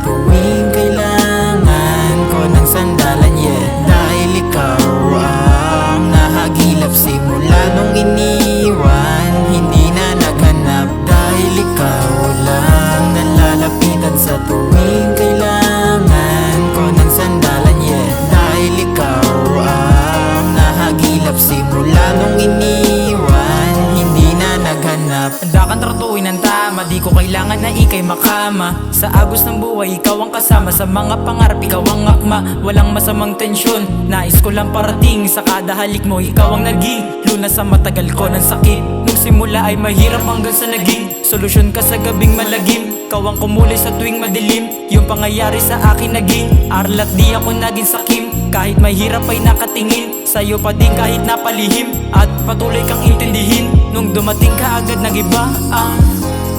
tuwing kailangan ko ng sandalan, yeah. Dahil ikaw ang nahagilap simula nung iniwan, hindi na naghanap. Dahil ikaw lang nalalapitan sa tuwing kailangan ko ng sandalan, yeah. Dahil ikaw ang nahagilap simula nung iniwan, hindi na naghanap. Handa kang tratuin ng tama, di ko kailangan na ikay makama. Sa agos ng buhay, ikaw ang kasama. Sa mga pangarap, ikaw ang akma. Walang masamang tensyon, nais ko lang parating. Sa kada halik mo, ikaw ang naging lunas sa matagal ko ng sakit. Nung simula ay mahirap hanggang sa naging solusyon ka sa gabing malagim. Ikaw ang kumulay sa tuwing madilim. Yung pangyayari sa akin naging aral at di ako naging sakim. Kahit mahirap ay nakatingin sa'yo pa din kahit napalihim. At patuloy kang intindihin. Nung dumating ka agad nagiba ang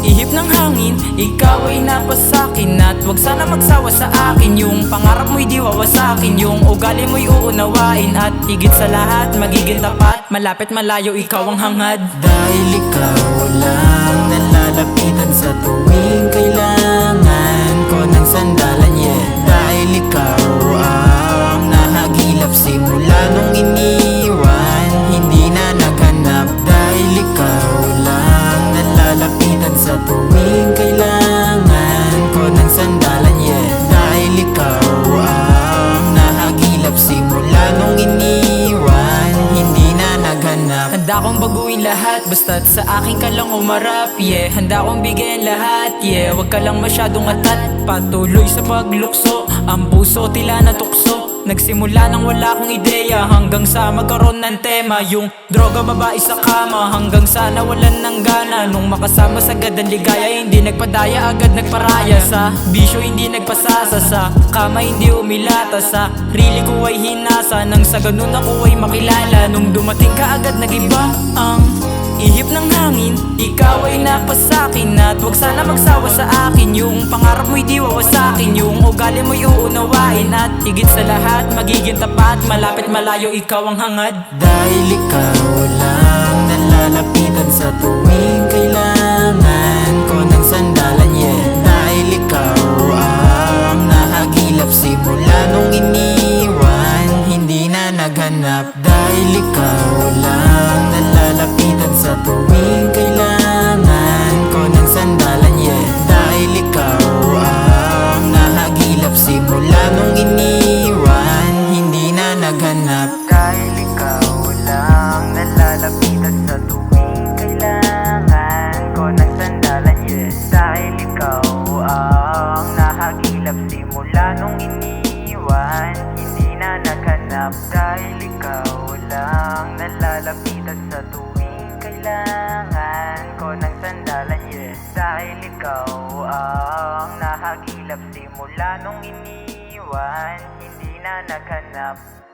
ihip ng hangin. Ikaw ay napasakin at wag sana magsawa sa akin. Yung pangarap mo'y di wawasakin, yung ugali mo'y uunawain. At higit sa lahat magiging tapat, malapit malayo ikaw ang hangad. Dahil ikaw lang nalalapitan sa tuwing kailangan ko ng sandalan, yeah. Dahil ikaw ang nahagilap simula nung iniwan, hindi na naghanap. Dahil ikaw lang nalalapitan sa tuwing kailangan ko ng sandalan, yeah. Dahil ikaw ang nahagilap simula nung iniwan, hindi na naghanap. Handa kong baguhin lahat, basta't sa akin ka lang umarap, yeah. Handa kong bigyan lahat, yeah. Wag ka lang masyadong atat, patuloy sa paglukso. Ang puso tila natukso. Nagsimula nang wala akong ideya, hanggang sa magkaroon ng tema. Yung droga, babae sa kama, hanggang sa nawalan ng gana. Nung makasama sa agad ang ligaya, hindi nagpadaya, agad nagparaya. Sa bisyo hindi nagpasasa, sa kama hindi umilata. Sa rili ko ay hinasa, nang sa ganun ako ay makilala. Nung dumating ka agad nagiba ang ihip ng hangin. Ikaw ay napasakin at wag sana magsawa sa akin. Yung pangarap mo'y di wawasakin, yung ugali mo'y uunawain. At higit sa lahat magiging tapat, malapit malayo ikaw ang hangad. Dahil ikaw lang nalalapitan sa tuwing kailangan ko ng sandalan, yeah. Dahil ikaw ang nahagilap simula nung iniwan, hindi na naghanap. Dahil ikaw lang nalalapitan sa tuwing kailangan ko ng sandalan, yeah. Dahil ikaw ang nahagilap simula nung iniwan, hindi na naghanap. Dahil ikaw lang nalalapitan sa tuwing kailangan ko ng sandalan, yeah. Dahil ikaw ang nahagilap simula nung iniwan, hindi na naghanap. Dahil ikaw lang nalalapitan sa tuwing kailangan ko ng sandalan, yeah. Dahil ikaw ang nahagilap simula nung iniwan, hindi na naghanap.